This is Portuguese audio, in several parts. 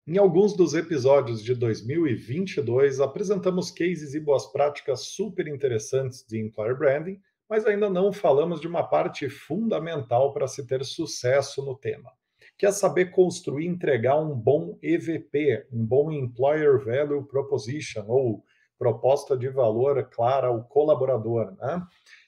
Em alguns dos episódios de 2022, apresentamos cases e boas práticas super interessantes de employer branding, mas ainda não falamos de uma parte fundamental para se ter sucesso no tema, que é saber construir e entregar um bom EVP, um bom Employer Value Proposition, ou proposta de valor clara ao colaborador, né?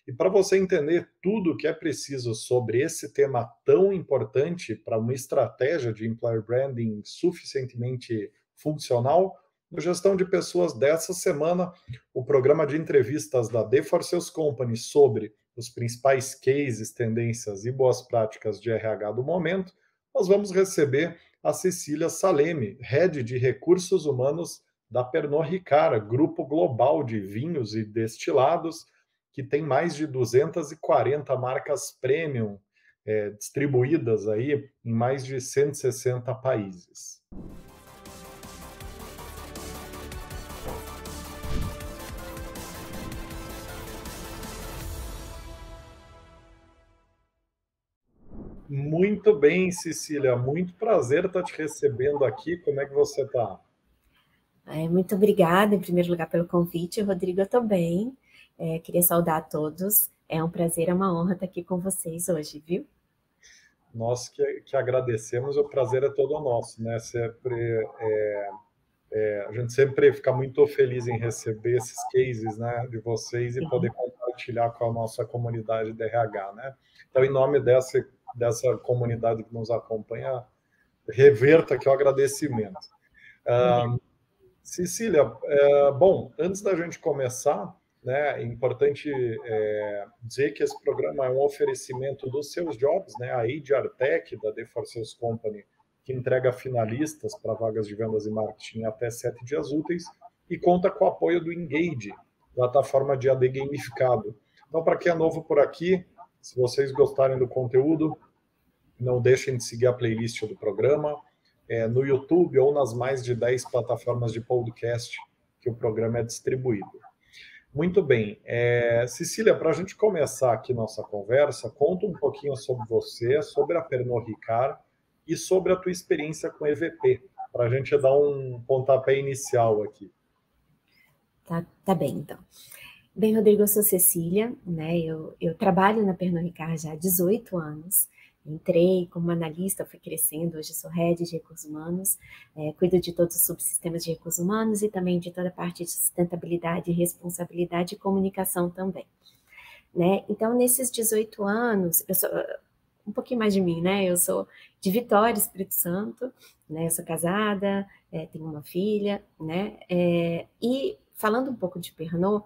E para você entender tudo o que é preciso sobre esse tema tão importante para uma estratégia de employer branding suficientemente funcional, no Gestão de Pessoas dessa semana, o programa de entrevistas da The For Sales Company sobre os principais cases, tendências e boas práticas de RH do momento, nós vamos receber a Cecília Salemi, Head de Recursos Humanos da Pernod Ricard, grupo global de vinhos e destilados, que tem mais de 240 marcas premium distribuídas aí em mais de 160 países. Muito bem, Cecília, muito prazer estar te recebendo aqui. Como é que você está? Muito obrigada, em primeiro lugar, pelo convite, Rodrigo. Eu estou bem. Queria saudar a todos. É um prazer, é uma honra estar aqui com vocês hoje, viu? Nós que agradecemos, o prazer é todo nosso, né? A gente sempre fica muito feliz em receber esses cases, né, de vocês e poder Sim. compartilhar com a nossa comunidade de RH, né? Então, em nome dessa comunidade que nos acompanha, reverta aqui o agradecimento. Cecília, bom, antes da gente começar, né, é importante dizer que esse programa é um oferecimento dos seus jobs, né, a HR Tech da The For Sales Company, que entrega finalistas para vagas de vendas e marketing até 7 dias úteis e conta com o apoio do Engage, plataforma de AD gamificado. Então, para quem é novo por aqui, se vocês gostarem do conteúdo, não deixem de seguir a playlist do programa no YouTube ou nas mais de 10 plataformas de podcast que o programa é distribuído. Muito bem. Cecília, para a gente começar aqui nossa conversa, conta um pouquinho sobre você, sobre a Pernod Ricard e sobre a tua experiência com EVP, para a gente dar um pontapé inicial aqui. Tá bem, então. Bem, Rodrigo, eu sou Cecília, né? Eu trabalho na Pernod Ricard já há 18 anos. Entrei como analista, fui crescendo, hoje sou head de recursos humanos, cuido de todos os subsistemas de recursos humanos e também de toda a parte de sustentabilidade, responsabilidade e comunicação também, né? Então, nesses 18 anos, eu sou um pouquinho mais de mim, né? Eu sou de Vitória, Espírito Santo, né? Eu sou casada, tenho uma filha, né? E falando um pouco de Pernod,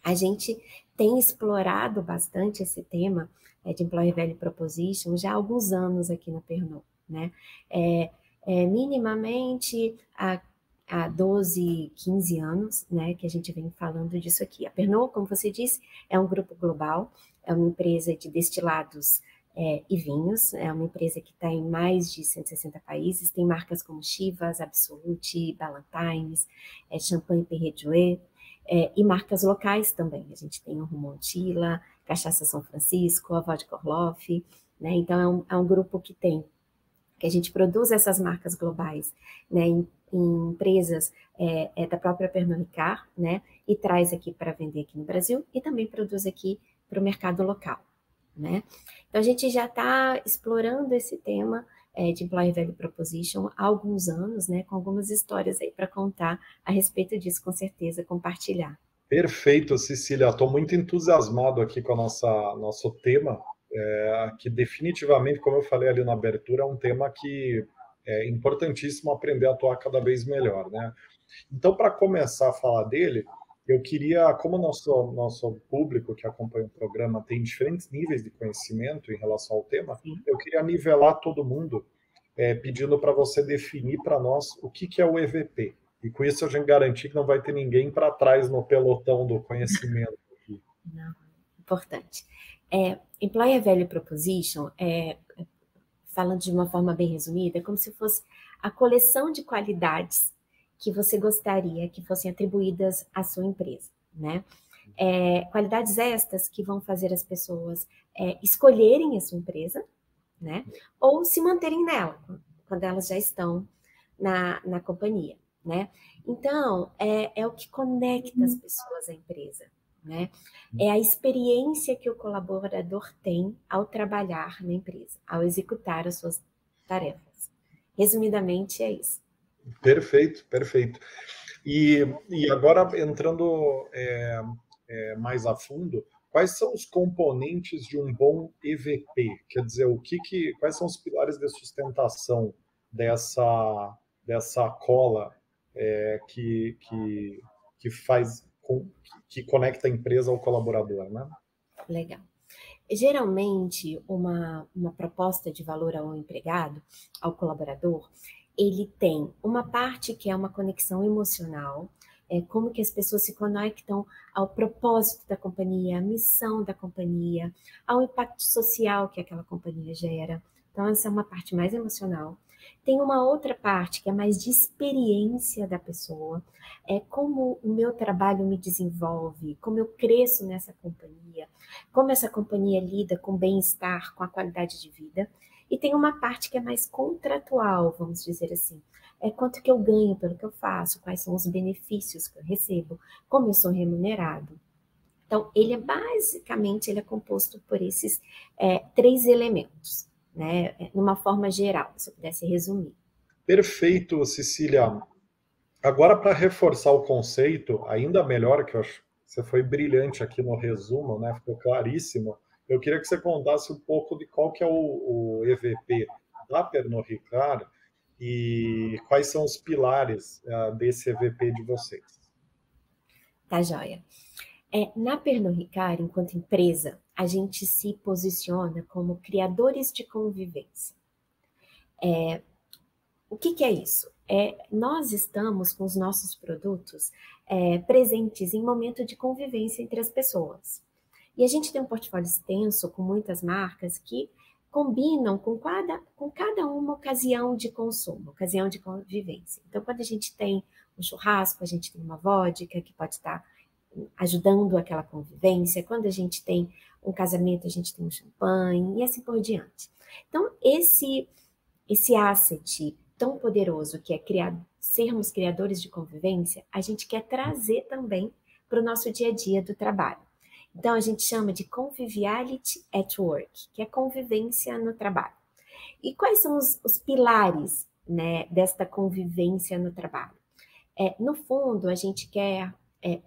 a gente tem explorado bastante esse tema de Employer Value Proposition já há alguns anos aqui na Pernod, né? Minimamente há 12, 15 anos, né, que a gente vem falando disso aqui. A Pernod, como você disse, é um grupo global, é uma empresa de destilados e vinhos, é uma empresa que está em mais de 160 países, tem marcas como Chivas, Absolut, Ballantines, Champagne Perrier-Jouët, e marcas locais também. A gente tem o Rum Montilla, Cachaça São Francisco, a Vodka Orloff, né? Então é um grupo que a gente produz essas marcas globais, né, em empresas da própria Pernod Ricard, né, e traz aqui para vender aqui no Brasil e também produz aqui para o mercado local, né. Então a gente já está explorando esse tema de Employer Value Proposition há alguns anos, né, com algumas histórias aí para contar a respeito disso, com certeza, compartilhar. Perfeito, Cecília. Estou muito entusiasmado aqui com nosso tema, que definitivamente, como eu falei ali na abertura, é um tema que é importantíssimo aprender a atuar cada vez melhor, né? Então, para começar a falar dele, eu queria, como nosso público que acompanha o programa tem diferentes níveis de conhecimento em relação ao tema, Sim. eu queria nivelar todo mundo, pedindo para você definir para nós o que é o EVP. E com isso a gente garantir que não vai ter ninguém para trás no pelotão do conhecimento aqui. Não, importante. Employer Value Proposition, falando de uma forma bem resumida, é como se fosse a coleção de qualidades que você gostaria que fossem atribuídas à sua empresa, né? Qualidades estas que vão fazer as pessoas escolherem a sua empresa, né? Ou se manterem nela, quando elas já estão na companhia, né? Então, é o que conecta as pessoas à empresa, né? É a experiência que o colaborador tem ao trabalhar na empresa, ao executar as suas tarefas. Resumidamente, é isso. Perfeito, perfeito. E agora, entrando mais a fundo, quais são os componentes de um bom EVP? Quer dizer, quais são os pilares de sustentação dessa cola que faz que conecta a empresa ao colaborador, né? Legal. Geralmente, uma proposta de valor ao empregado, ao colaborador, ele tem uma parte que é uma conexão emocional, como que as pessoas se conectam ao propósito da companhia, à missão da companhia, ao impacto social que aquela companhia gera. Então, essa é uma parte mais emocional. Tem uma outra parte que é mais de experiência da pessoa, como o meu trabalho me desenvolve, como eu cresço nessa companhia, como essa companhia lida com o bem-estar, com a qualidade de vida. E tem uma parte que é mais contratual, vamos dizer assim. É quanto que eu ganho pelo que eu faço, quais são os benefícios que eu recebo, como eu sou remunerado. Então, ele é composto por esses três elementos, né? Numa forma geral, se eu pudesse resumir. Perfeito, Cecília. Agora, para reforçar o conceito, ainda melhor, que eu acho que você foi brilhante aqui no resumo, né? Ficou claríssimo. Eu queria que você contasse um pouco de qual que é o EVP da Pernod Ricard e quais são os pilares desse EVP de vocês. Tá, joia? Na Pernod Ricard, enquanto empresa, a gente se posiciona como criadores de convivência. O que é isso? Nós estamos com os nossos produtos presentes em momento de convivência entre as pessoas. E a gente tem um portfólio extenso com muitas marcas que combinam com cada uma ocasião de consumo, ocasião de convivência. Então, quando a gente tem um churrasco, a gente tem uma vodka que pode estar ajudando aquela convivência. Quando a gente tem um casamento, a gente tem um champanhe e assim por diante. Então, esse asset tão poderoso que é sermos criadores de convivência, a gente quer trazer também para o nosso dia a dia do trabalho. Então, a gente chama de conviviality at work, que é convivência no trabalho. E quais são os pilares, né, desta convivência no trabalho? No fundo, a gente quer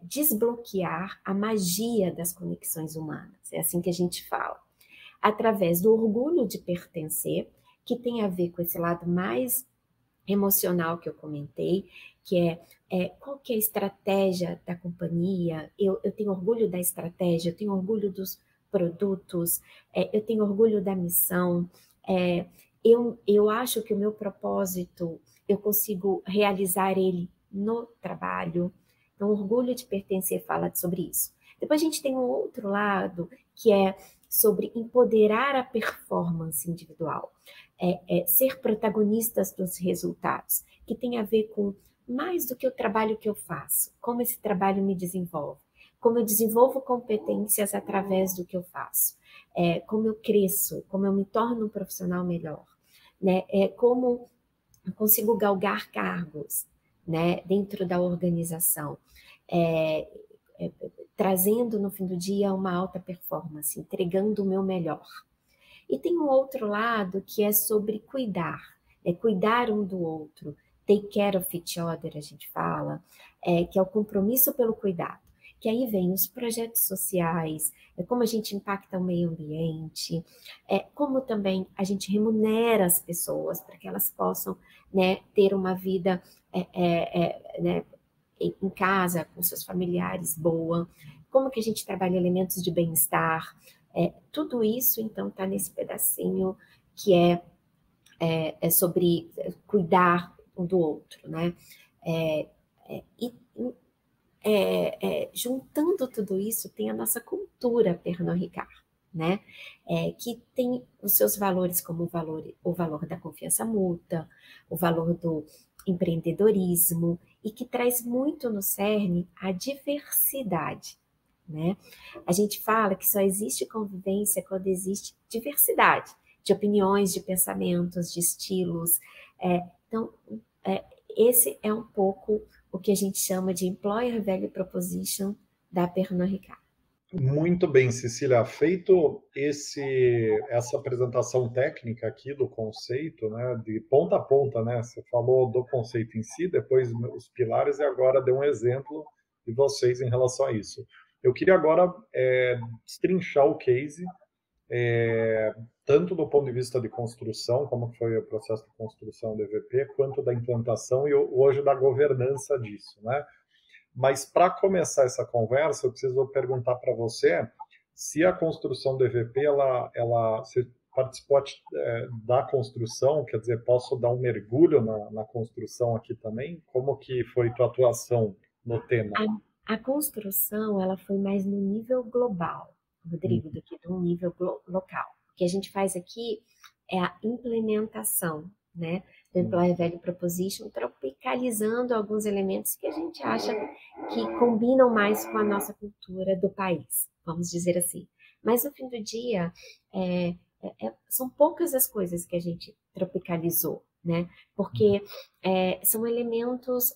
desbloquear a magia das conexões humanas, é assim que a gente fala, através do orgulho de pertencer, que tem a ver com esse lado mais emocional que eu comentei, que qual que é a estratégia da companhia, eu tenho orgulho da estratégia, eu tenho orgulho dos produtos, eu tenho orgulho da missão, eu acho que o meu propósito, eu consigo realizar ele no trabalho. Então, orgulho de pertencer fala sobre isso. Depois a gente tem um outro lado, que é sobre empoderar a performance individual. Ser protagonistas dos resultados, que tem a ver com mais do que o trabalho que eu faço, como esse trabalho me desenvolve, como eu desenvolvo competências através do que eu faço, como eu cresço, como eu me torno um profissional melhor, né? Como eu consigo galgar cargos, né, dentro da organização, trazendo no fim do dia uma alta performance, entregando o meu melhor. E tem um outro lado que é sobre cuidar, cuidar um do outro, take care of each other, a gente fala, que é o compromisso pelo cuidado. Que aí vem os projetos sociais, como a gente impacta o meio ambiente, como também a gente remunera as pessoas para que elas possam, né, ter uma vida né, em casa, com seus familiares, boa, como que a gente trabalha elementos de bem-estar, tudo isso, então, está nesse pedacinho que é sobre cuidar um do outro, né? Juntando tudo isso, tem a nossa cultura Pernod Ricard, né? Que tem os seus valores como o valor da confiança mútua, o valor do empreendedorismo, e que traz muito no cerne a diversidade, né? A gente fala que só existe convivência quando existe diversidade de opiniões, de pensamentos, de estilos. Então, esse é um pouco o que a gente chama de Employer Value Proposition da Pernod Ricard. Muito bem, Cecília. Feito essa apresentação técnica aqui do conceito, né, de ponta a ponta, né? Você falou do conceito em si, depois os pilares e agora deu um exemplo de vocês em relação a isso. Eu queria agora destrinchar o case, tanto do ponto de vista de construção, como foi o processo de construção do EVP, quanto da implantação e hoje da governança disso, né? Mas para começar essa conversa, eu preciso perguntar para você se a construção do EVP, você participou da construção, quer dizer, posso dar um mergulho na construção aqui também? Como que foi tua atuação no tema? A construção, ela foi mais no nível global, Rodrigo, do que no nível local. O que a gente faz aqui é a implementação, né, do Employer Value Proposition, tropicalizando alguns elementos que a gente acha que combinam mais com a nossa cultura do país, vamos dizer assim. Mas no fim do dia, são poucas as coisas que a gente tropicalizou, né? Porque são elementos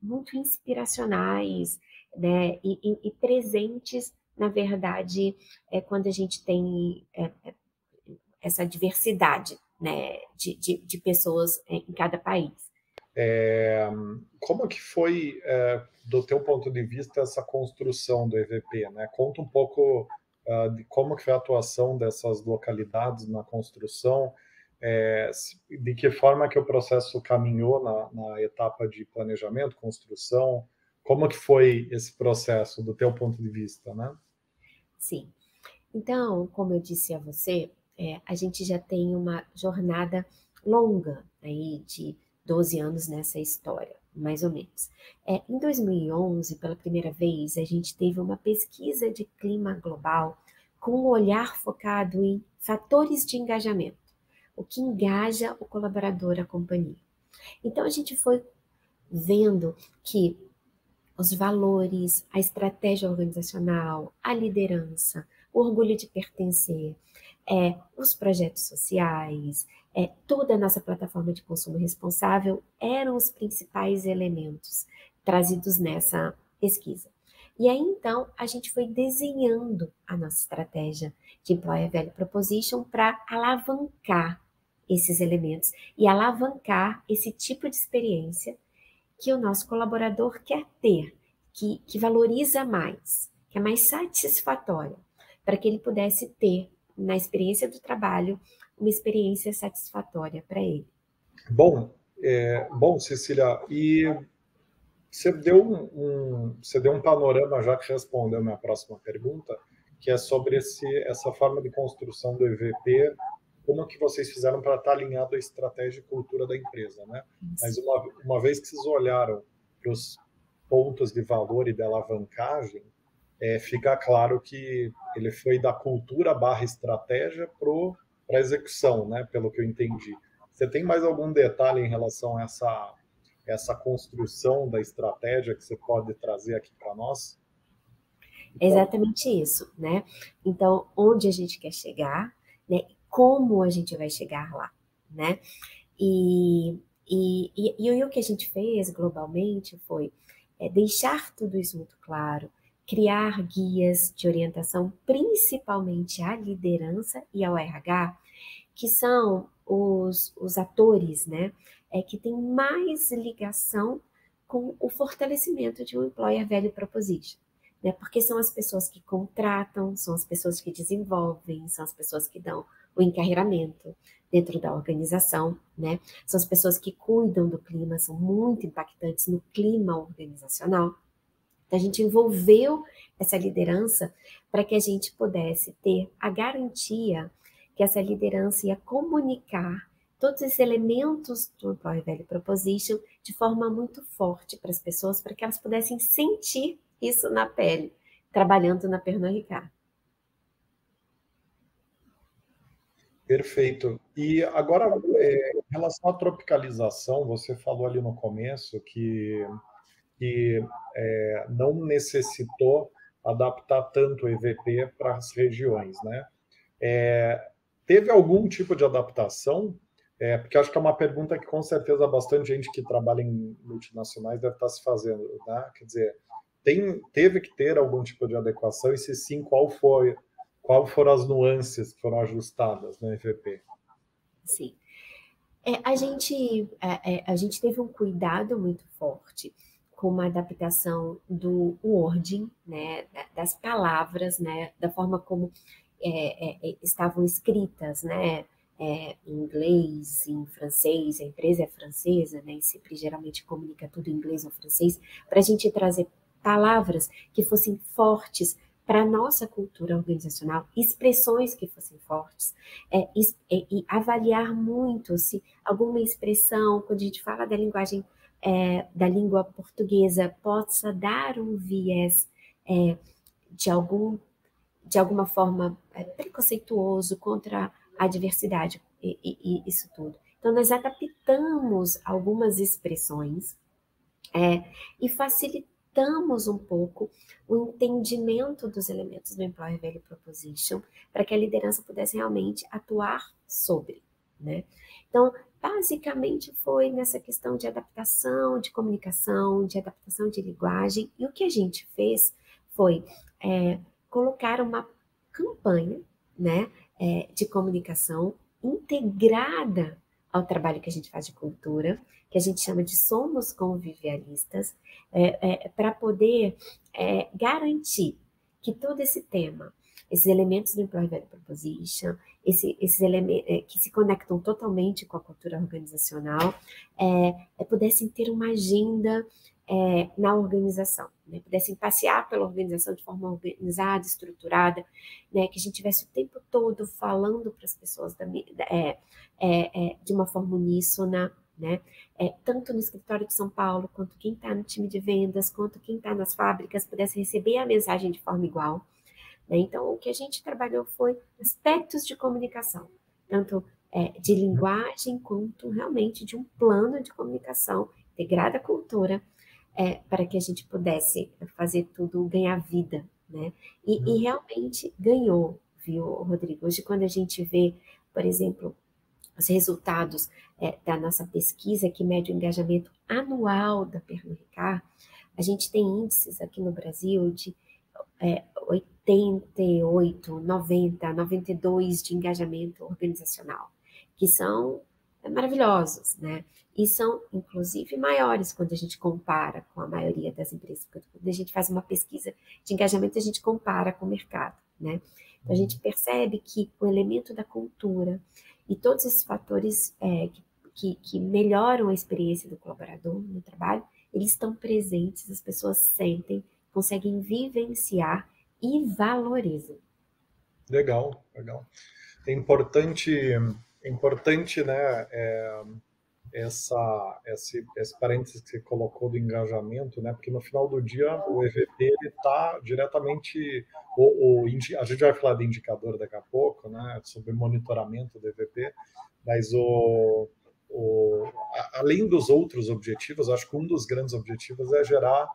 muito inspiracionais, né? E presentes, na verdade, quando a gente tem essa diversidade, né, de pessoas em cada país. Como que foi, do teu ponto de vista, essa construção do EVP, né? Conta um pouco de como que foi a atuação dessas localidades na construção, de que forma que o processo caminhou na etapa de planejamento, construção, como que foi esse processo do teu ponto de vista, né? Sim. Então, como eu disse a você, a gente já tem uma jornada longa aí de 12 anos nessa história, mais ou menos. Em 2011, pela primeira vez, a gente teve uma pesquisa de clima global com um olhar focado em fatores de engajamento, o que engaja o colaborador à companhia. Então, a gente foi vendo que os valores, a estratégia organizacional, a liderança, o orgulho de pertencer, os projetos sociais, toda a nossa plataforma de consumo responsável eram os principais elementos trazidos nessa pesquisa. E aí, então, a gente foi desenhando a nossa estratégia de Employer Value Proposition para alavancar esses elementos e alavancar esse tipo de experiência que o nosso colaborador quer ter, que valoriza mais, que é mais satisfatória, para que ele pudesse ter, na experiência do trabalho, uma experiência satisfatória para ele. Bom, Cecília, e você deu um panorama, já que respondeu a minha próxima pergunta, que é sobre essa forma de construção do EVP, como que vocês fizeram para estar alinhado à estratégia e cultura da empresa, né? Mas uma vez que vocês olharam para os pontos de valor e de alavancagem, fica claro que ele foi da cultura / estratégia para a execução, né? Pelo que eu entendi. Você tem mais algum detalhe em relação a essa construção da estratégia que você pode trazer aqui para nós? É exatamente isso, né? Então, onde a gente quer chegar, né? Como a gente vai chegar lá, né? E o que a gente fez globalmente foi deixar tudo isso muito claro, criar guias de orientação, principalmente à liderança e ao RH, que são os atores, né, que têm mais ligação com o fortalecimento de um Employer Value Proposition. Né, porque são as pessoas que contratam, são as pessoas que desenvolvem, são as pessoas que dão o encarreiramento dentro da organização, né? São as pessoas que cuidam do clima, são muito impactantes no clima organizacional. Então, a gente envolveu essa liderança para que a gente pudesse ter a garantia que essa liderança ia comunicar todos esses elementos do Employer Value Proposition de forma muito forte para as pessoas, para que elas pudessem sentir isso na pele, trabalhando na Pernod Ricard. Perfeito. E agora, em relação à tropicalização, você falou ali no começo que não necessitou adaptar tanto o EVP para as regiões, né? Teve algum tipo de adaptação? Porque eu acho que é uma pergunta que com certeza bastante gente que trabalha em multinacionais deve estar se fazendo, né? Quer dizer, teve que ter algum tipo de adequação, e se sim, qual foram as nuances que foram ajustadas no EVP? Sim. A gente teve um cuidado muito forte com uma adaptação do wording, né, das palavras, né, da forma como estavam escritas, né, em inglês, em francês, a empresa é francesa, né, e sempre geralmente comunica tudo em inglês ou francês, para a gente trazer palavras que fossem fortes para a nossa cultura organizacional, expressões que fossem fortes, e avaliar muito se alguma expressão, quando a gente fala da linguagem, da língua portuguesa, possa dar um viés é, de algum de alguma forma preconceituoso contra a diversidade e isso tudo. Então, nós adaptamos algumas expressões e facilitamos um pouco o entendimento dos elementos do Employer Value Proposition para que a liderança pudesse realmente atuar sobre, né? Então, basicamente foi nessa questão de adaptação, de comunicação, de adaptação de linguagem, e o que a gente fez foi colocar uma campanha, né, de comunicação integrada ao trabalho que a gente faz de cultura, que a gente chama de Somos Convivialistas, para poder garantir que todo esse tema, esses elementos do Employer Value Proposition, esses elementos que se conectam totalmente com a cultura organizacional, pudessem ter uma agenda na organização, né? Pudessem passear pela organização de forma organizada, estruturada, né? Que a gente tivesse o tempo todo falando para as pessoas de uma forma uníssona, né? Tanto no escritório de São Paulo, quanto quem está no time de vendas, quanto quem está nas fábricas, pudesse receber a mensagem de forma igual, né? Então, o que a gente trabalhou foi aspectos de comunicação, tanto de linguagem, quanto realmente de um plano de comunicação integrada à cultura, para que a gente pudesse fazer tudo ganhar vida, né? E realmente ganhou, viu, Rodrigo? Hoje, quando a gente vê, por exemplo, os resultados da nossa pesquisa, que mede o engajamento anual da Pernod Ricard, a gente tem índices aqui no Brasil de 88, 90, 92 de engajamento organizacional, que são maravilhosos, né? E são, inclusive, maiores quando a gente compara com a maioria das empresas. Quando a gente faz uma pesquisa de engajamento, a gente compara com o mercado, né? Então, a gente percebe que o elemento da cultura e todos esses fatores que melhoram a experiência do colaborador no trabalho, eles estão presentes, as pessoas sentem, conseguem vivenciar e valorizam. Legal, legal. É importante, né, esse parênteses que você colocou do engajamento, né, porque no final do dia o EVP ele está diretamente, a gente vai falar de indicador daqui a pouco, né, sobre monitoramento do EVP, mas além dos outros objetivos, acho que um dos grandes objetivos é gerar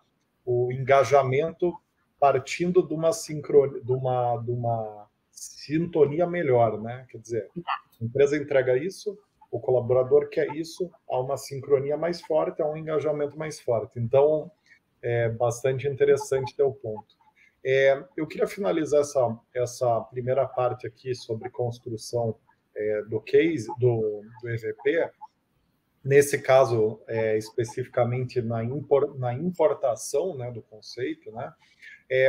o engajamento partindo de uma sincronia, de uma sintonia melhor, né? Quer dizer, a empresa entrega isso, o colaborador quer isso, há uma sincronia mais forte, há um engajamento mais forte. Então, é bastante interessante teu ponto. Eu queria finalizar essa primeira parte aqui sobre construção do case, do EVP, nesse caso, especificamente na importação, né, do conceito, né,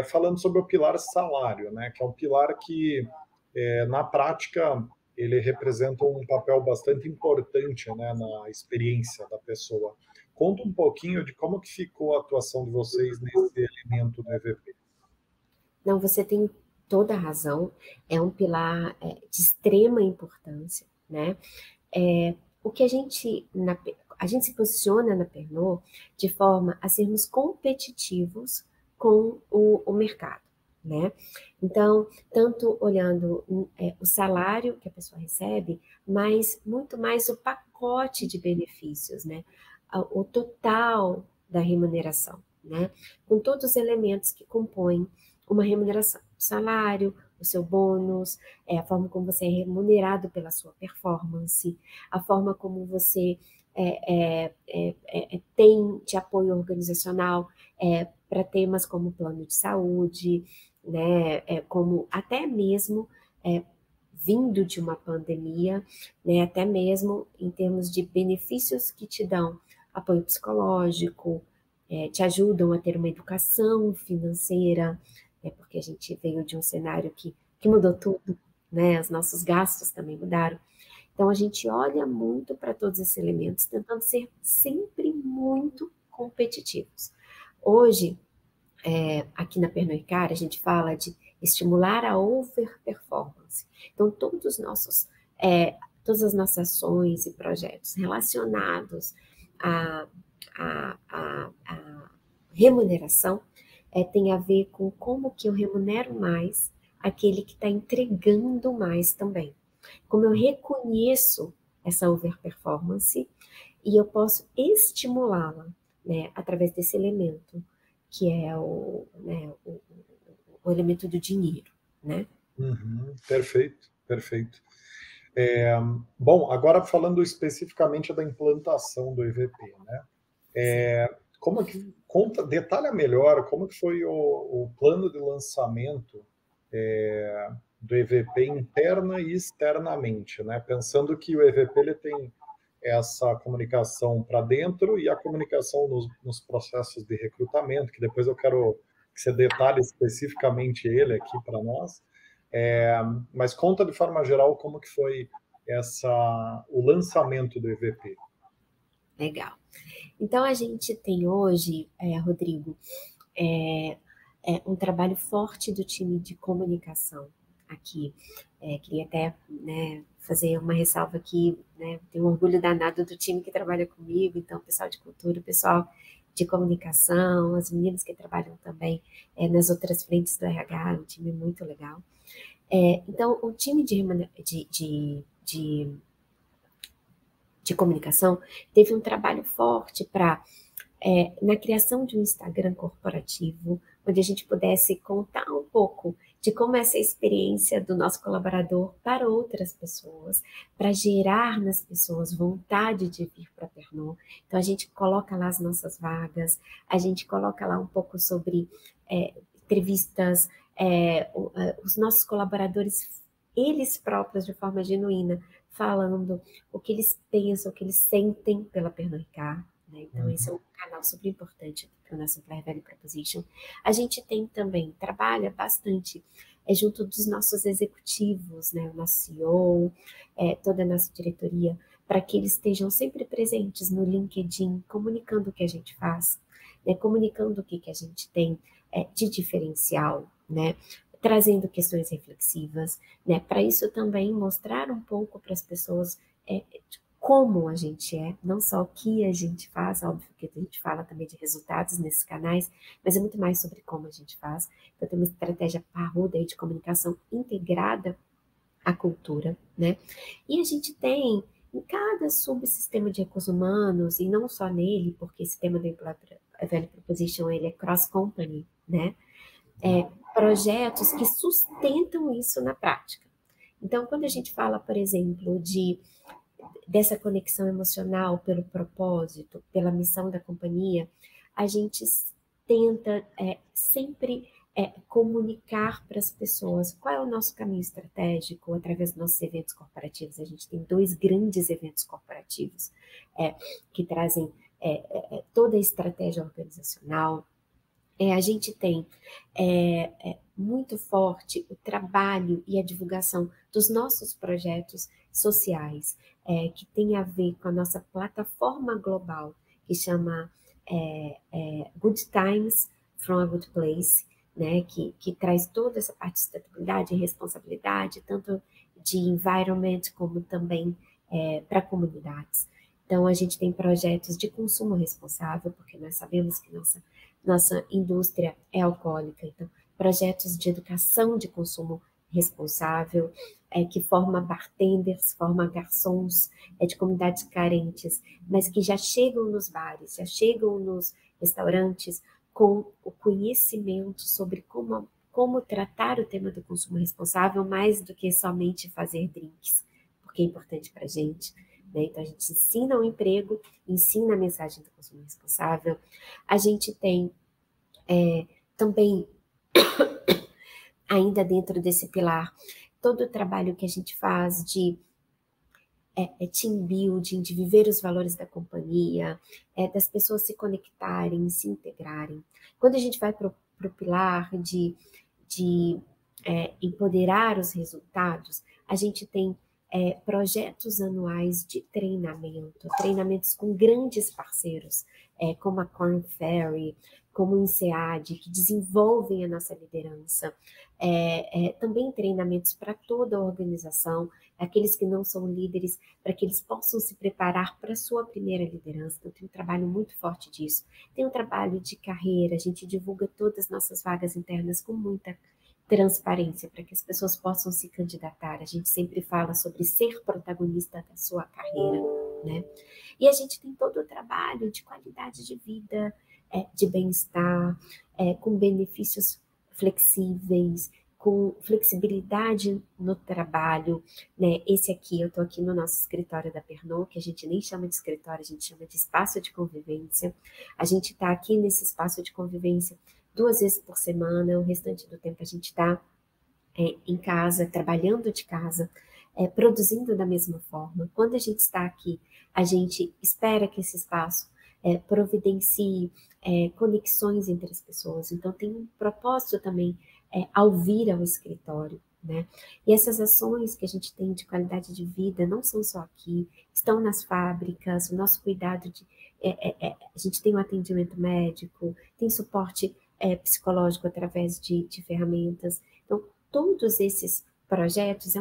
falando sobre o pilar salário, né, que é um pilar que, na prática, ele representa um papel bastante importante, né, na experiência da pessoa. Conta um pouquinho de como que ficou a atuação de vocês nesse elemento do EVP. Não, você tem toda a razão, é um pilar de extrema importância, né? O que a gente se posiciona na Pernod de forma a sermos competitivos com o mercado, né? Então, tanto olhando o salário que a pessoa recebe, mas muito mais o pacote de benefícios, né? O total da remuneração, né? Com todos os elementos que compõem uma remuneração, o salário, o seu bônus, a forma como você é remunerado pela sua performance, a forma como você tem de apoio organizacional para temas como plano de saúde, né, como até mesmo vindo de uma pandemia, né, até mesmo em termos de benefícios que te dão apoio psicológico, te ajudam a ter uma educação financeira, porque a gente veio de um cenário que mudou tudo, né, os nossos gastos também mudaram. Então, a gente olha muito para todos esses elementos, tentando ser sempre muito competitivos. Hoje, aqui na Pernod Ricard, a gente fala de estimular a overperformance. Então, todas as nossas ações e projetos relacionados à, à remuneração tem a ver com como que eu remunero mais aquele que está entregando mais também. Como eu reconheço essa overperformance e eu posso estimulá-la, né, através desse elemento, que é o elemento do dinheiro, né? Uhum, perfeito, perfeito. Bom, agora falando especificamente da implantação do EVP, né? Como é que detalha melhor como que foi o plano de lançamento do EVP interna e externamente, né? Pensando que o EVP ele tem essa comunicação para dentro e a comunicação nos processos de recrutamento, que depois eu quero que você detalhe especificamente ele aqui para nós. Mas conta de forma geral como que foi o lançamento do EVP. Legal. Então, a gente tem hoje, Rodrigo, um trabalho forte do time de comunicação aqui. Queria até, né, fazer uma ressalva aqui, né, tenho um orgulho danado do time que trabalha comigo, então, o pessoal de cultura, o pessoal de comunicação, as meninas que trabalham também nas outras frentes do RH, um time muito legal. Então, o time de comunicação teve um trabalho forte para na criação de um Instagram corporativo, onde a gente pudesse contar um pouco de como essa experiência do nosso colaborador para outras pessoas, para gerar nas pessoas vontade de vir para a Pernod. Então, a gente coloca lá as nossas vagas, a gente coloca lá um pouco sobre entrevistas, os nossos colaboradores, eles próprios, de forma genuína, falando o que eles pensam, o que eles sentem pela Pernod Ricard, né? Então, esse é um canal super importante para o nosso Employer Value Proposition. A gente tem também, trabalha bastante junto dos nossos executivos, né? O nosso CEO, toda a nossa diretoria, para que eles estejam sempre presentes no LinkedIn, comunicando o que a gente faz, né? Comunicando o que a gente tem de diferencial, né? Trazendo questões reflexivas, né? Para isso também mostrar um pouco para as pessoas como a gente não só o que a gente faz, óbvio que a gente fala também de resultados nesses canais, mas é muito mais sobre como a gente faz. Então, tem uma estratégia parruda aí de comunicação integrada à cultura, né? E a gente tem em cada subsistema de recursos humanos, e não só nele, porque esse tema do Employer Value Proposition, ele é cross-company, né? Projetos que sustentam isso na prática. Então, quando a gente fala, por exemplo, dessa conexão emocional pelo propósito, pela missão da companhia, a gente tenta sempre comunicar para as pessoas qual é o nosso caminho estratégico através dos nossos eventos corporativos. A gente tem 2 grandes eventos corporativos que trazem toda a estratégia organizacional. A gente tem muito forte o trabalho e a divulgação dos nossos projetos sociais, que tem a ver com a nossa plataforma global, que chama Good Times from a Good Place, né, que traz toda essa parte de sustentabilidade e responsabilidade, tanto de environment como também para comunidades. Então, a gente tem projetos de consumo responsável, porque nós sabemos que nossa indústria é alcoólica, então projetos de educação de consumo responsável, que forma bartenders, forma garçons, de comunidades carentes, mas que já chegam nos bares, já chegam nos restaurantes com o conhecimento sobre como como tratar o tema do consumo responsável mais do que somente fazer drinks, porque é importante para a gente. Né? Então, a gente ensina o emprego, ensina a mensagem do consumo responsável. A gente tem também, ainda dentro desse pilar, todo o trabalho que a gente faz de team building, de viver os valores da companhia, das pessoas se conectarem, se integrarem. Quando a gente vai para o pilar de empoderar os resultados, a gente tem projetos anuais de treinamento, treinamentos com grandes parceiros, como a Korn Ferry, como o INSEAD, que desenvolvem a nossa liderança. Também treinamentos para toda a organização, aqueles que não são líderes, para que eles possam se preparar para a sua primeira liderança. Então, tem um trabalho muito forte disso. Tem um trabalho de carreira, a gente divulga todas as nossas vagas internas com muita transparência, para que as pessoas possam se candidatar. A gente sempre fala sobre ser protagonista da sua carreira, né? E a gente tem todo o trabalho de qualidade de vida, de bem-estar, com benefícios flexíveis, com flexibilidade no trabalho, né? Esse aqui, eu estou aqui no nosso escritório da Pernod, que a gente nem chama de escritório, a gente chama de espaço de convivência. A gente está aqui nesse espaço de convivência 2 vezes por semana, o restante do tempo a gente está em casa, trabalhando de casa, produzindo da mesma forma. Quando a gente está aqui, a gente espera que esse espaço providencie conexões entre as pessoas. Então, tem um propósito também ao vir ao escritório, né? E essas ações que a gente tem de qualidade de vida não são só aqui, estão nas fábricas, o nosso cuidado a gente tem um atendimento médico, tem suporte psicológico através de ferramentas. Então, todos esses projetos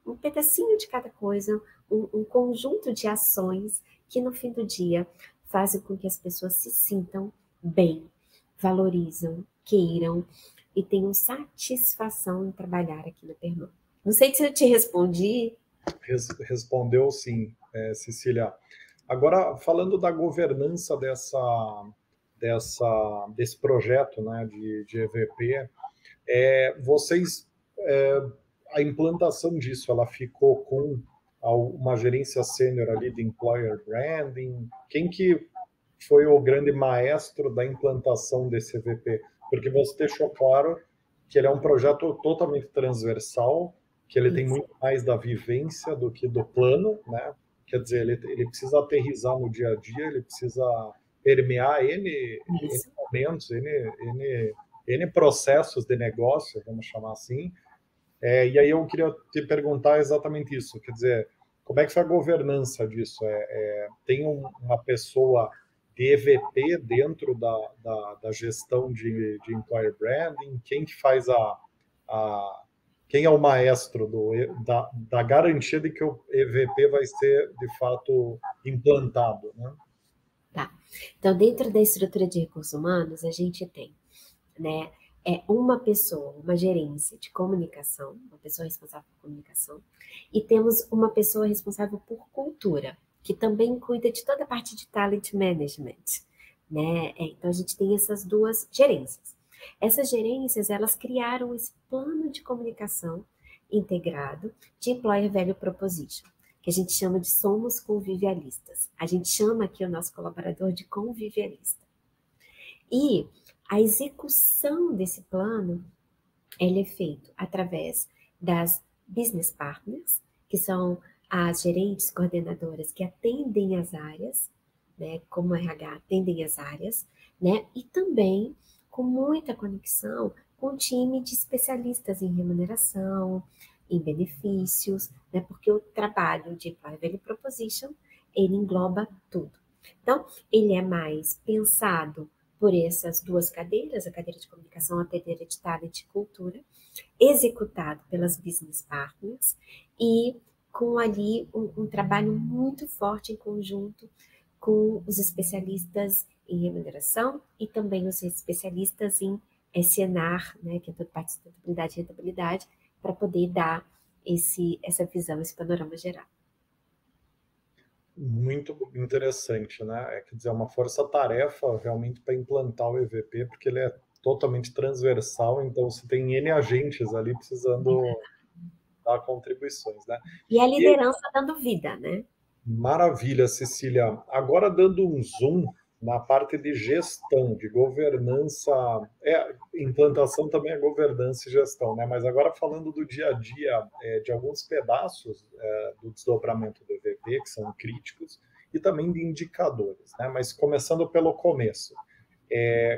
um pedacinho de cada coisa, um conjunto de ações que no fim do dia fazem com que as pessoas se sintam bem, valorizam, queiram e tenham satisfação em trabalhar aqui na Pernod. Não sei se eu te respondi. Respondeu sim, Cecília. Agora, falando da governança desse projeto, né, de EVP, vocês, a implantação disso, ela ficou com uma gerência sênior ali de Employer Branding? Quem que foi o grande maestro da implantação desse EVP? Porque você deixou claro que ele é um projeto totalmente transversal, que ele tem muito mais da vivência do que do plano, né? Quer dizer, ele precisa aterrissar no dia a dia, ele precisa permear N momentos, N processos de negócio, vamos chamar assim. E aí eu queria te perguntar exatamente isso, quer dizer, como é que foi a governança disso? Tem uma pessoa de EVP dentro da gestão de Employer Branding? Quem que faz quem é o maestro da garantia de que o EVP vai ser, de fato, implantado, né? Tá. Então, dentro da estrutura de recursos humanos, a gente tem, né, uma pessoa, uma gerência de comunicação, uma pessoa responsável por comunicação, e temos uma pessoa responsável por cultura, que também cuida de toda a parte de talent management, né? Então, a gente tem essas duas gerências. Essas gerências, elas criaram esse plano de comunicação integrado de Employer Value Proposition, que a gente chama de somos convivialistas. A gente chama aqui o nosso colaborador de convivialista. E a execução desse plano, ele é feito através das business partners, que são as gerentes coordenadoras que atendem as áreas, né, como RH atendem as áreas, né, e também com muita conexão com o time de especialistas em remuneração, em benefícios, né, porque o trabalho de Employer Value Proposition, ele engloba tudo. Então, ele é mais pensado por essas duas cadeiras, a cadeira de comunicação, a cadeira de talent e cultura, executado pelas business partners e com ali um trabalho muito forte em conjunto com os especialistas em remuneração e também os especialistas em SNR, né, que é toda parte de sustentabilidade e rentabilidade, para poder dar essa visão, esse panorama geral. Muito interessante, né? Quer dizer, uma força-tarefa realmente para implantar o EVP, porque ele é totalmente transversal, então você tem N agentes ali precisando dar contribuições, né? E a E liderança dando vida, né? maravilha, Cecília. Agora dando um zoom na parte de gestão, de governança, implantação também é governança e gestão, né? Mas agora falando do dia a dia, de alguns pedaços do desdobramento do EVP, que são críticos, e também de indicadores, né? Mas começando pelo começo,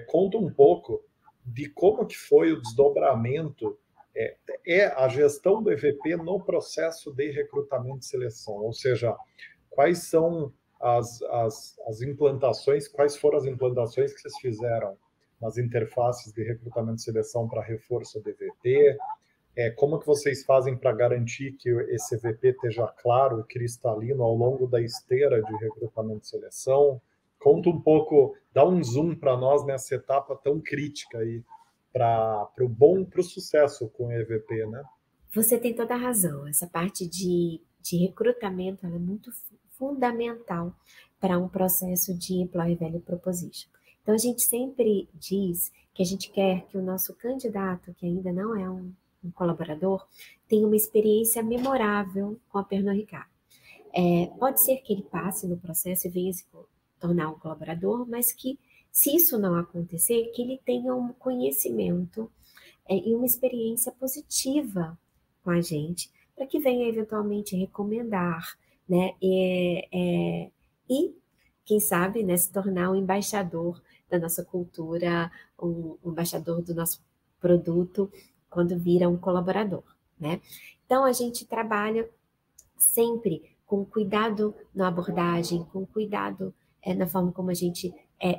conta um pouco de como que foi o desdobramento, a gestão do EVP no processo de recrutamento e seleção, ou seja, quais são as implantações, quais foram as implantações que vocês fizeram nas interfaces de recrutamento e seleção para reforço do EVP, como que vocês fazem para garantir que esse EVP esteja claro e cristalino ao longo da esteira de recrutamento e seleção? Conta um pouco, dá um zoom para nós nessa etapa tão crítica aí para o sucesso com o EVP, né? Você tem toda a razão. Essa parte de recrutamento ela é muito fundamental para um processo de Employee Value Proposition. Então, a gente sempre diz que a gente quer que o nosso candidato, que ainda não é um colaborador, tenha uma experiência memorável com a Pernod Ricard. Pode ser que ele passe no processo e venha se tornar um colaborador, mas que, se isso não acontecer, que ele tenha um conhecimento e uma experiência positiva com a gente, para que venha eventualmente recomendar, né? E quem sabe, né, se tornar um embaixador da nossa cultura, um embaixador do nosso produto, quando vira um colaborador, né? Então, a gente trabalha sempre com cuidado na abordagem, com cuidado na forma como a gente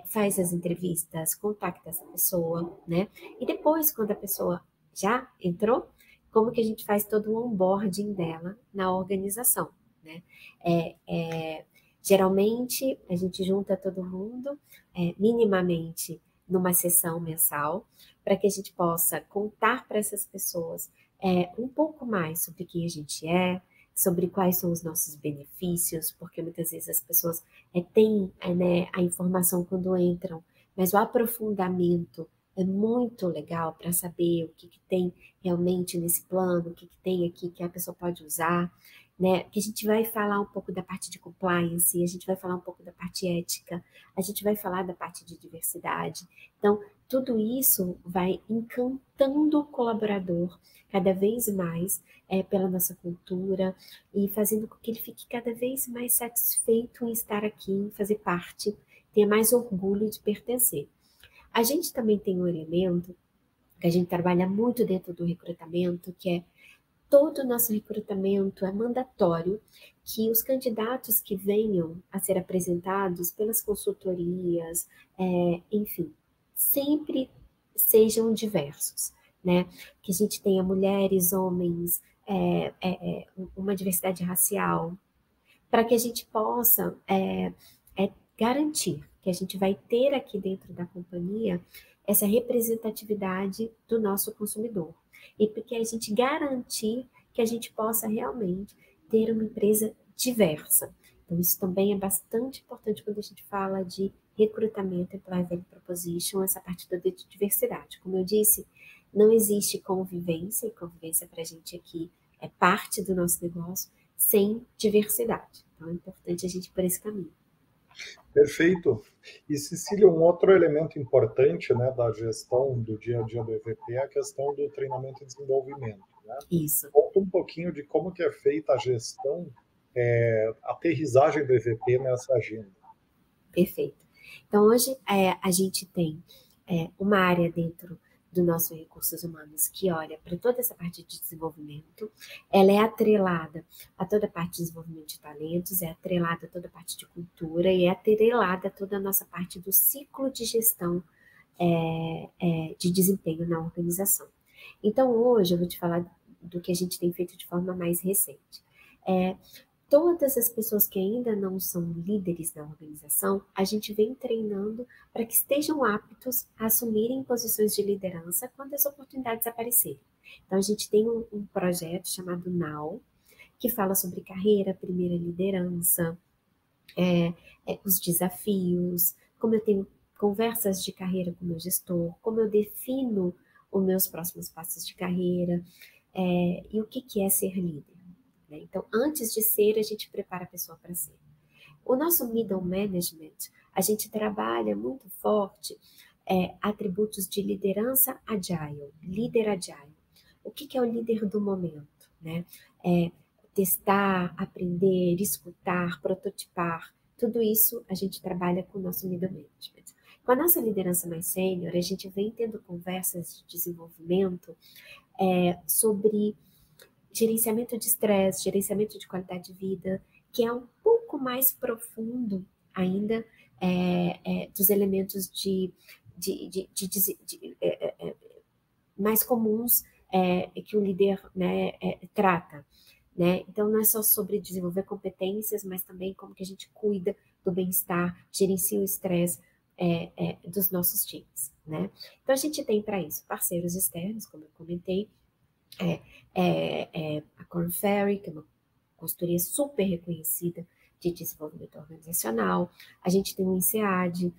faz as entrevistas, contacta essa pessoa, né? E depois, quando a pessoa já entrou, como que a gente faz todo o onboarding dela na organização, né? Geralmente, a gente junta todo mundo, minimamente, numa sessão mensal, para que a gente possa contar para essas pessoas um pouco mais sobre quem a gente é, sobre quais são os nossos benefícios, porque muitas vezes as pessoas têm né, a informação quando entram, mas o aprofundamento é muito legal para saber o que tem realmente nesse plano, o que tem aqui que a pessoa pode usar, né? Que a gente vai falar um pouco da parte de compliance, a gente vai falar um pouco da parte ética, a gente vai falar da parte de diversidade. Então, tudo isso vai encantando o colaborador cada vez mais pela nossa cultura e fazendo com que ele fique cada vez mais satisfeito em estar aqui, em fazer parte, tenha mais orgulho de pertencer. A gente também tem um elemento que a gente trabalha muito dentro do recrutamento, que é todo o nosso recrutamento é mandatório que os candidatos que venham a ser apresentados pelas consultorias, enfim, sempre sejam diversos, né? Que a gente tenha mulheres, homens, uma diversidade racial, para que a gente possa garantir que a gente vai ter aqui dentro da companhia essa representatividade do nosso consumidor. E porque a gente garantir que a gente possa realmente ter uma empresa diversa. Então, isso também é bastante importante quando a gente fala de recrutamento, Employee Value Proposition, essa parte toda de diversidade. Como eu disse, não existe convivência, e convivência para a gente aqui é parte do nosso negócio, sem diversidade. Então, é importante a gente ir por esse caminho. Perfeito. E, Cecília, um outro elemento importante, né, da gestão do dia a dia do EVP é a questão do treinamento e desenvolvimento, né? Isso. Conta um pouquinho de como que é feita a gestão, a aterrissagem do EVP nessa agenda. Perfeito. Então, hoje a gente tem uma área dentro do nosso recursos humanos que olha para toda essa parte de desenvolvimento, ela é atrelada a toda a parte de desenvolvimento de talentos, é atrelada a toda a parte de cultura e é atrelada a toda a nossa parte do ciclo de gestão de desempenho na organização. Então, hoje eu vou te falar do que a gente tem feito de forma mais recente. Todas as pessoas que ainda não são líderes na organização, a gente vem treinando para que estejam aptos a assumirem posições de liderança quando as oportunidades aparecerem. Então, a gente tem um projeto chamado NOW, que fala sobre carreira, primeira liderança, os desafios, como conversas de carreira com o meu gestor, como eu defino os meus próximos passos de carreira, e o que é ser líder, né? Então, antes de ser, a gente prepara a pessoa para ser. O nosso middle management, a gente trabalha muito forte atributos de liderança agile, líder agile. O que é o líder do momento, né? Testar, aprender, escutar, prototipar, tudo isso a gente trabalha com o nosso middle management. Com a nossa liderança mais sênior, a gente vem tendo conversas de desenvolvimento sobre gerenciamento de estresse, gerenciamento de qualidade de vida, que é um pouco mais profundo ainda dos elementos mais comuns que o líder, né, trata. Né? Então, não é só sobre desenvolver competências, mas também como que a gente cuida do bem-estar, gerencia o estresse dos nossos times. Né? Então, a gente tem para isso parceiros externos, como eu comentei, a Korn Ferry, que é uma consultoria super reconhecida de desenvolvimento organizacional. A gente tem o INSEAD,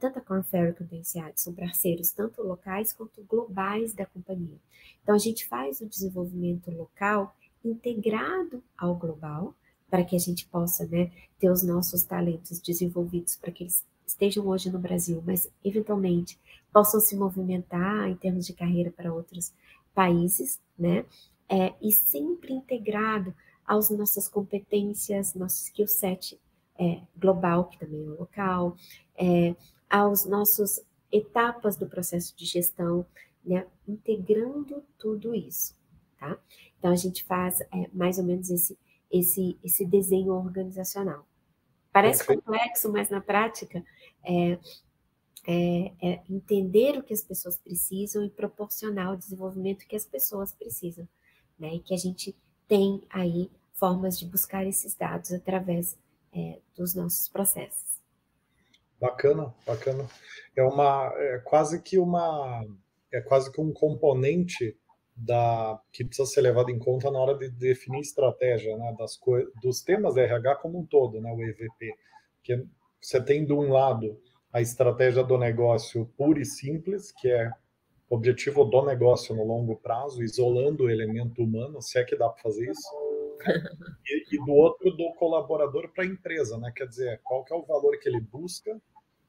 tanto a Korn Ferry quanto o INSEAD são parceiros tanto locais quanto globais da companhia. Então, a gente faz o desenvolvimento local integrado ao global, para que a gente possa, né, ter os nossos talentos desenvolvidos para que eles estejam hoje no Brasil, mas eventualmente possam se movimentar em termos de carreira para outros países, né? E sempre integrado às nossas competências, nosso skill set global, que também é local, aos nossos etapas do processo de gestão, né? Integrando tudo isso, tá? Então, a gente faz mais ou menos esse desenho organizacional. Parece Perfeito. complexo, mas na prática entender o que as pessoas precisam e proporcionar o desenvolvimento que as pessoas precisam, né? E que a gente tem aí formas de buscar esses dados através dos nossos processos. Bacana, bacana. É quase que um componente que precisa ser levado em conta na hora de definir estratégia, né, dos temas da RH como um todo, né, o EVP, que você tem de um lado a estratégia do negócio pura e simples, que é o objetivo do negócio no longo prazo, isolando o elemento humano, se é que dá para fazer isso, e do outro do colaborador para a empresa, né? Quer dizer, qual que é o valor que ele busca,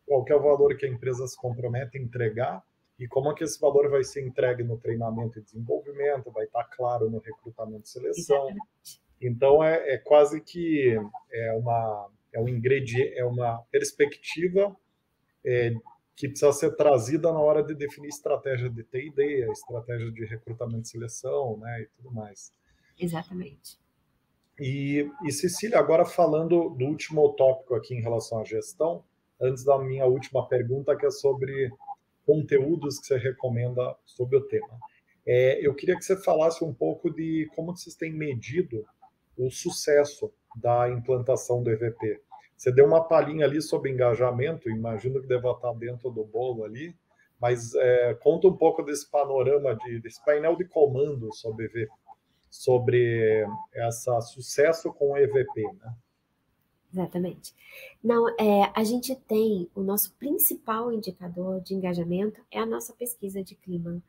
qual que é o valor que a empresa se compromete a entregar e como é que esse valor vai ser entregue no treinamento e desenvolvimento, vai estar claro no recrutamento e seleção. Exatamente. Então, quase que um ingrediente, é uma perspectiva que precisa ser trazida na hora de definir estratégia de T&D, a estratégia de recrutamento e seleção, né, e tudo mais. Exatamente. E Cecília, agora falando do último tópico aqui em relação à gestão, antes da minha última pergunta, que é sobre conteúdos que você recomenda sobre o tema. Eu queria que você falasse um pouco de como vocês têm medido o sucesso da implantação do EVP. Você deu uma palhinha ali sobre engajamento, imagino que deva estar dentro do bolo ali, mas conta um pouco desse panorama, desse painel de comando sobre esse sucesso com o EVP, né? Exatamente. Não, a gente tem o nosso principal indicador de engajamento é a nossa pesquisa de clima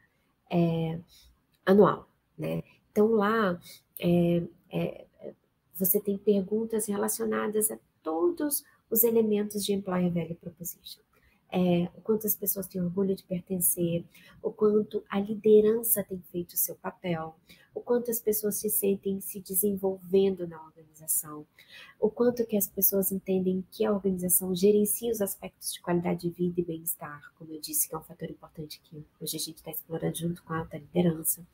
anual, né? Então lá você tem perguntas relacionadas a todos os elementos de Employer Value Proposition. O quanto as pessoas têm orgulho de pertencer, o quanto a liderança tem feito o seu papel, o quanto as pessoas se sentem se desenvolvendo na organização, o quanto que as pessoas entendem que a organização gerencia os aspectos de qualidade de vida e bem-estar, como eu disse, que é um fator importante que hoje a gente está explorando junto com a alta liderança.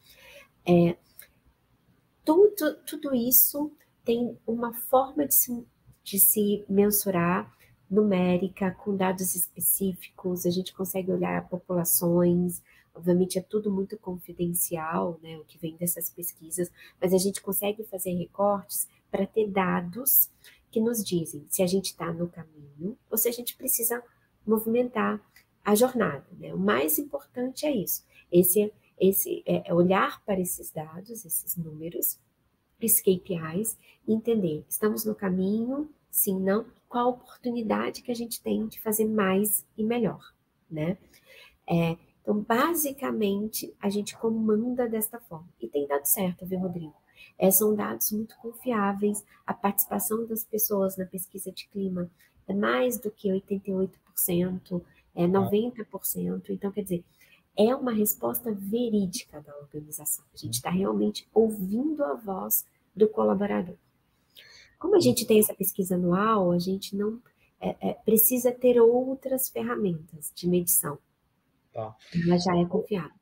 Tudo isso tem uma forma de se mensurar numérica, com dados específicos, a gente consegue olhar populações, obviamente é tudo muito confidencial, né, o que vem dessas pesquisas, mas a gente consegue fazer recortes para ter dados que nos dizem se a gente está no caminho ou se a gente precisa movimentar a jornada, né? O mais importante é isso, olhar para esses dados, esses números, esses KPIs, e entender, estamos no caminho, sim, não, qual a oportunidade que a gente tem de fazer mais e melhor, né? Então, basicamente, a gente comanda desta forma. E tem dado certo, viu, Rodrigo? São dados muito confiáveis. A participação das pessoas na pesquisa de clima é mais do que 88%, é Ah, 90%. Então, quer dizer, é uma resposta verídica da organização. A gente está realmente ouvindo a voz do colaborador. Como a gente tem essa pesquisa anual, a gente não precisa ter outras ferramentas de medição. tá. Ela já é confiável.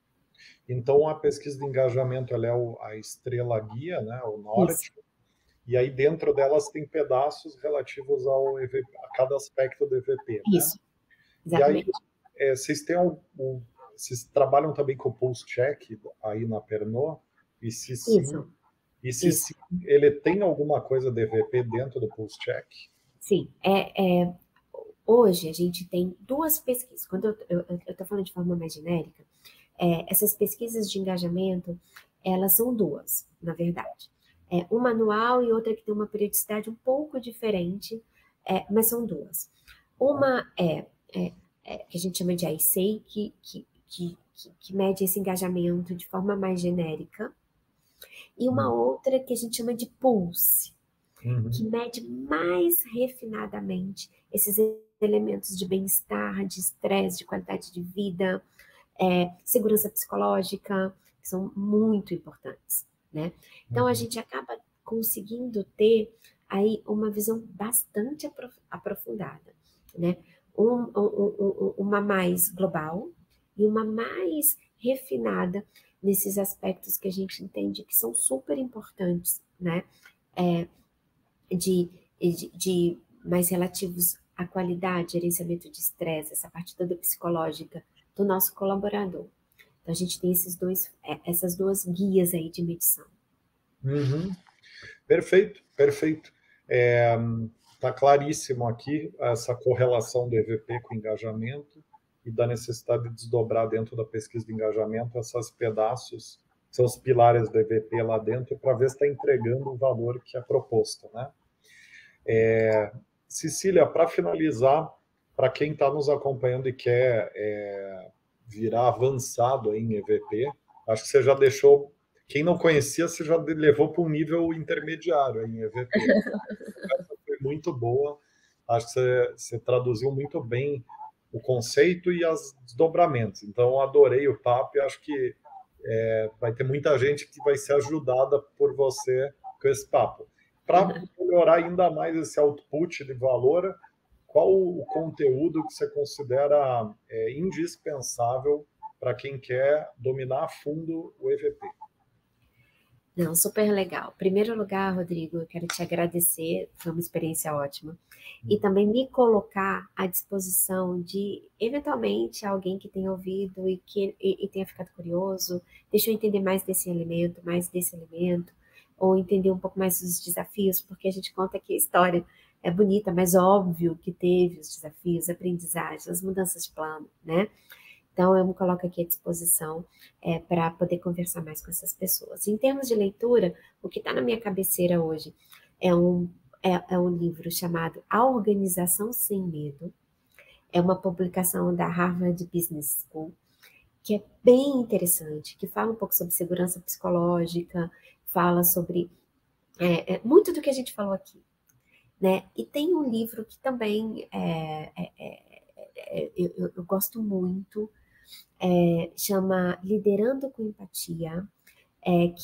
Então, a pesquisa de engajamento ela é a estrela guia, né, o Isso, norte, e aí dentro delas tem pedaços relativos ao EVP, a cada aspecto do EVP, né? isso, E aí, exatamente. vocês têm vocês trabalham também com o Pulse Check aí na Pernod? E se sim, Isso, e se isso. sim, ele tem alguma coisa de EVP dentro do Pulse Check? Sim, hoje a gente tem duas pesquisas. Quando eu estou falando de forma mais genérica, essas pesquisas de engajamento, elas são duas, na verdade. Uma anual e outra que tem uma periodicidade um pouco diferente, mas são duas. Uma que a gente chama de ICEI, que mede esse engajamento de forma mais genérica, e uma Hum. outra que a gente chama de Pulse, que Uhum. mede mais refinadamente esses elementos de bem-estar, de estresse, de qualidade de vida, segurança psicológica, que são muito importantes, né? Então a Uhum. gente acaba conseguindo ter aí uma visão bastante aprofundada, né? Uma mais global e uma mais refinada nesses aspectos que a gente entende que são super importantes, né? É, de mais relativos à qualidade, gerenciamento de estresse, essa parte toda psicológica do nosso colaborador. Então, a gente tem essas duas guias aí de medição. Uhum. Perfeito, perfeito. Tá claríssimo aqui essa correlação do EVP com engajamento e da necessidade de desdobrar dentro da pesquisa de engajamento esses pedaços, são os pilares do EVP lá dentro, para ver se está entregando o valor que é proposto, né? Cecília, para finalizar, para quem está nos acompanhando e quer virar avançado em EVP, acho que você já deixou, quem não conhecia, você já levou para um nível intermediário em EVP. Foi muito boa. Acho que você traduziu muito bem o conceito e os desdobramentos. Então, adorei o papo e acho que vai ter muita gente que vai ser ajudada por você com esse papo. Para melhorar ainda mais esse output de valor, qual o conteúdo que você considera indispensável para quem quer dominar a fundo o EVP? Não, super legal. Em primeiro lugar, Rodrigo, eu quero te agradecer, foi uma experiência ótima. E também me colocar à disposição de, eventualmente, alguém que tenha ouvido e tenha ficado curioso, deixa eu entender mais desse elemento, ou entender um pouco mais dos desafios, porque a gente conta que a história é bonita, mas óbvio que teve os desafios, aprendizagens, as mudanças de plano, né? Então, eu me coloco aqui à disposição para poder conversar mais com essas pessoas. Em termos de leitura, o que está na minha cabeceira hoje é um livro chamado A Organização Sem Medo. É uma publicação da Harvard Business School, que é bem interessante, que fala um pouco sobre segurança psicológica, fala sobre muito do que a gente falou aqui, né? E tem um livro que também eu gosto muito, chama Liderando com Empatia,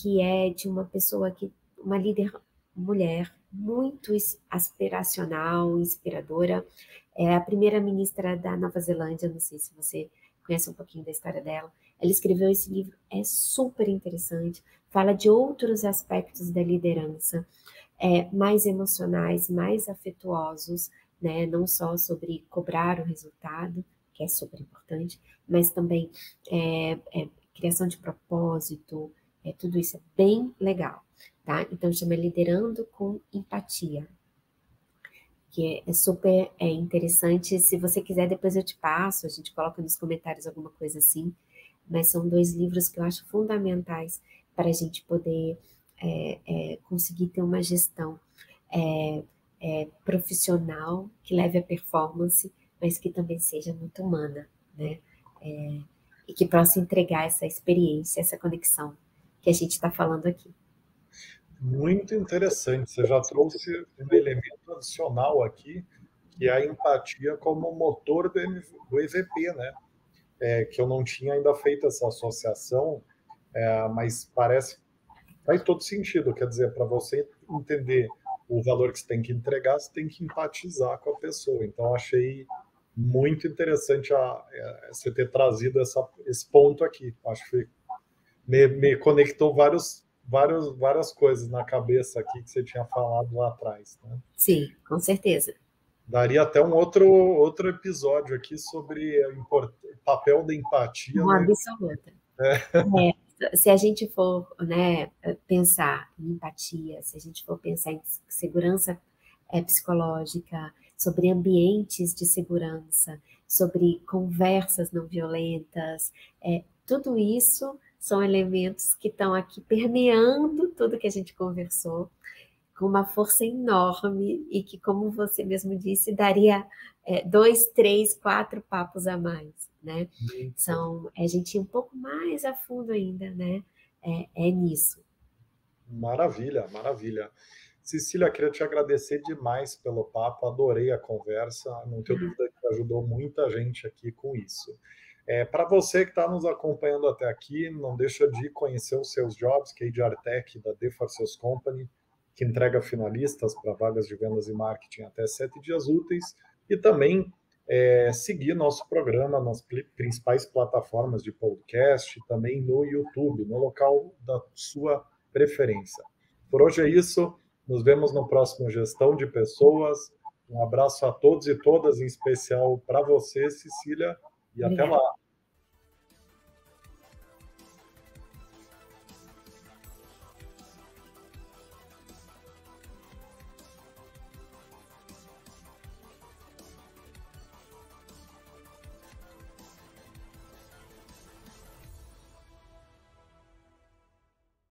que é de uma pessoa uma líder mulher muito aspiracional, inspiradora, é a primeira-ministra da Nova Zelândia, não sei se você conhece um pouquinho da história dela. Ela escreveu esse livro, é super interessante, fala de outros aspectos da liderança, mais emocionais, mais afetuosos, né? Não só sobre cobrar o resultado, que é super importante, mas também criação de propósito, tudo isso é bem legal, tá? Então chama Liderando com Empatia, que é super interessante. Se você quiser, depois eu te passo, a gente coloca nos comentários alguma coisa assim, mas são dois livros que eu acho fundamentais para a gente poder conseguir ter uma gestão profissional, que leve a performance, mas que também seja muito humana, né? E que possa entregar essa experiência, essa conexão que a gente está falando aqui. Muito interessante. Você já trouxe um elemento adicional aqui, que é a empatia como motor do EVP, né? Que eu não tinha ainda feito essa associação, mas faz todo sentido. Quer dizer, para você entender o valor que você tem que entregar, você tem que empatizar com a pessoa. Então, achei muito interessante você ter trazido esse ponto aqui. Acho que me conectou várias coisas na cabeça aqui que você tinha falado lá atrás. Né? Sim, com certeza. Daria até um outro episódio aqui sobre o papel da empatia. Uma absoluta. Se a gente for, né, pensar em empatia, se a gente for pensar em segurança psicológica, sobre ambientes de segurança, sobre conversas não violentas, tudo isso são elementos que estão aqui permeando tudo que a gente conversou, com uma força enorme e que, como você mesmo disse, daria 2, 3, 4 papos a mais, né? São a gente ir um pouco mais a fundo ainda, né? Nisso. Maravilha, maravilha. Cecília, queria te agradecer demais pelo papo, adorei a conversa, não tenho dúvida que ajudou muita gente aqui com isso. Para você que está nos acompanhando até aqui, não deixa de conhecer os seus jobs, que é de Artec, da The For Sales Company, que entrega finalistas para vagas de vendas e marketing até 7 dias úteis, e também seguir nosso programa nas principais plataformas de podcast, também no YouTube, no local da sua preferência. Por hoje é isso, nos vemos no próximo Gestão de Pessoas. Um abraço a todos e todas, em especial para você, Cecília, e até lá.